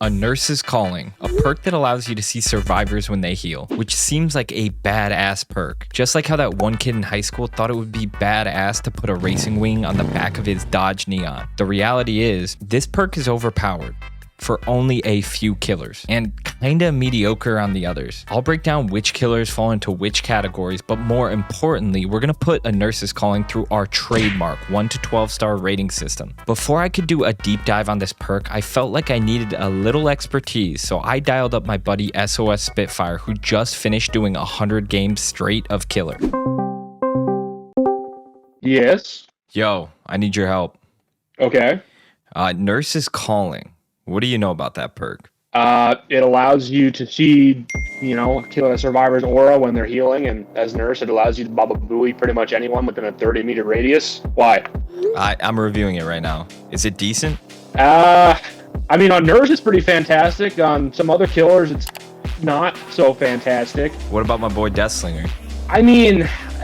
A Nurse's Calling, a perk that allows you to see survivors when they heal, which seems like a badass perk. Just like how that one kid in high school thought it would be badass to put a racing wing on the back of his Dodge Neon. The reality is, this perk is overpowered for only a few killers, and kinda mediocre on the others. I'll break down which killers fall into which categories, but more importantly, we're gonna put a Nurse's Calling through our trademark 1 to 12 star rating system. Before I could do a deep dive on this perk, I felt like I needed a little expertise, so I dialed up my buddy SOS Spitfire, who just finished doing 100 games straight of killer. Yes. Yo, I need your help. Okay. Nurse's Calling. What do you know about that perk? It allows you to see, kill a survivor's aura when they're healing, and as nurse, it allows you to Baba Booey pretty much anyone within a 30-meter radius. Why? I'm reviewing it right now. Is it decent? On nurse, it's pretty fantastic. On some other killers, it's not so fantastic. What about my boy Deathslinger?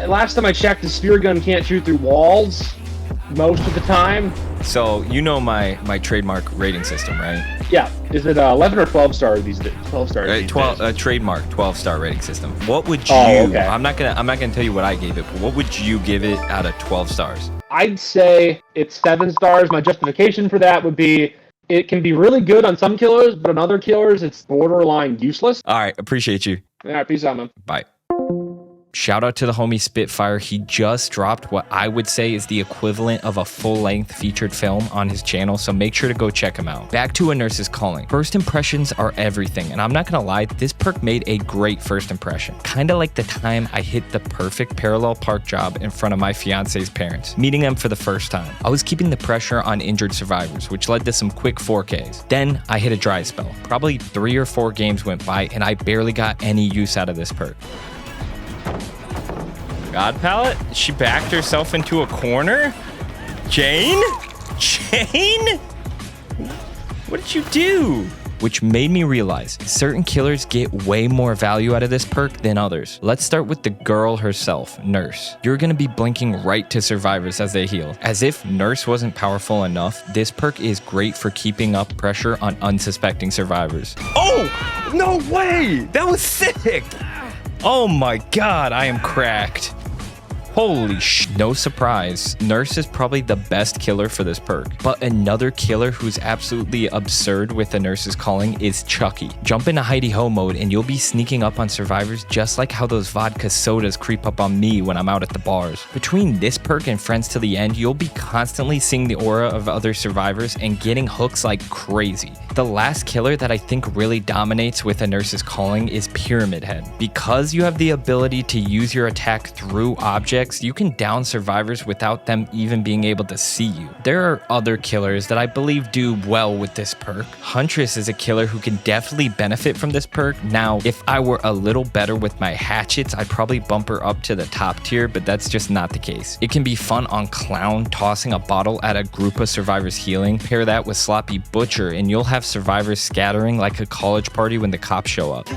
Last time I checked, the spear gun can't shoot through walls most of the time. So you know my trademark rating system, right? Yeah. Is it 11 or 12 star these days? 12 stars. 12 trademark 12-star rating system. What would you? Okay. I'm not gonna tell you what I gave it, but what would you give it out of 12 stars? I'd say it's 7 stars. My justification for that would be it can be really good on some killers, but on other killers, it's borderline useless. All right, appreciate you. All right, peace out, man. Bye. Shout out to the homie Spitfire. He just dropped what I would say is the equivalent of a full-length featured film on his channel, so make sure to go check him out. Back to A Nurse's Calling. First impressions are everything, and I'm not gonna lie, this perk made a great first impression. Kinda like the time I hit the perfect parallel park job in front of my fiance's parents, meeting them for the first time. I was keeping the pressure on injured survivors, which led to some quick 4Ks. Then I hit a dry spell. Probably 3 or 4 games went by, and I barely got any use out of this perk. God pallet? She backed herself into a corner? Jane? What did you do? Which made me realize certain killers get way more value out of this perk than others. Let's start with the girl herself, Nurse. You're gonna be blinking right to survivors as they heal. As if Nurse wasn't powerful enough, this perk is great for keeping up pressure on unsuspecting survivors. Oh, no way! That was sick! Oh my God, I am cracked. Holy no surprise, Nurse is probably the best killer for this perk. But another killer who's absolutely absurd with the Nurse's Calling is Chucky. Jump into Heidi Ho mode and you'll be sneaking up on survivors just like how those vodka sodas creep up on me when I'm out at the bars. Between this perk and Friends to the End, you'll be constantly seeing the aura of other survivors and getting hooks like crazy. The last killer that I think really dominates with a Nurse's Calling is Pyramid Head. Because you have the ability to use your attack through objects, you can down survivors without them even being able to see you. There are other killers that I believe do well with this perk. Huntress is a killer who can definitely benefit from this perk. Now, if I were a little better with my hatchets, I'd probably bump her up to the top tier, but that's just not the case. It can be fun on Clown, tossing a bottle at a group of survivors healing. Pair that with Sloppy Butcher, and you'll have survivors scattering like a college party when the cops show up.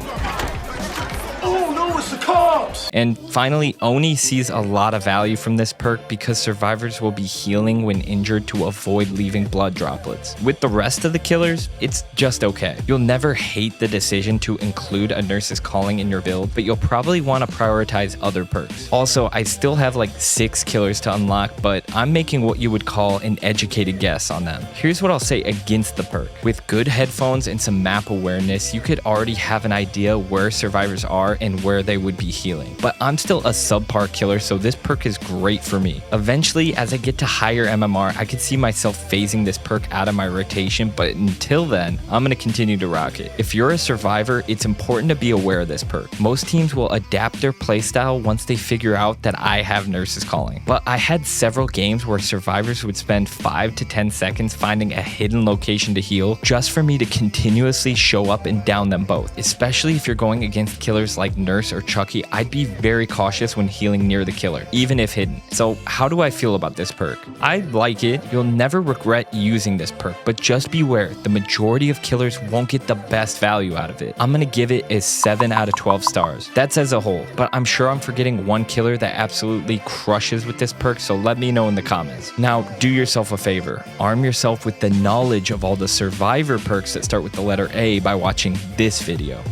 And finally, Oni sees a lot of value from this perk because survivors will be healing when injured to avoid leaving blood droplets. With the rest of the killers, it's just okay. You'll never hate the decision to include a Nurse's Calling in your build, but you'll probably want to prioritize other perks. Also, I still have like 6 killers to unlock, but I'm making what you would call an educated guess on them. Here's what I'll say against the perk. With good headphones and some map awareness, you could already have an idea where survivors are and where they would be healing. But I'm still a subpar killer, so this perk is great for me. Eventually, as I get to higher MMR, I could see myself phasing this perk out of my rotation, but until then, I'm going to continue to rock it. If you're a survivor, it's important to be aware of this perk. Most teams will adapt their playstyle once they figure out that I have Nurse's Calling. But I had several games where survivors would spend 5 to 10 seconds finding a hidden location to heal just for me to continuously show up and down them both. Especially if you're going against killers like Nurse or Chucky, I'd be be very cautious when healing near the killer, even if hidden. So how do I feel about this perk? I like it. You'll never regret using this perk, but just beware, the majority of killers won't get the best value out of it. I'm gonna give it a 7 out of 12 stars. That's as a whole, but I'm sure I'm forgetting one killer that absolutely crushes with this perk, so let me know in the comments. Now, do yourself a favor. Arm yourself with the knowledge of all the survivor perks that start with the letter A by watching this video.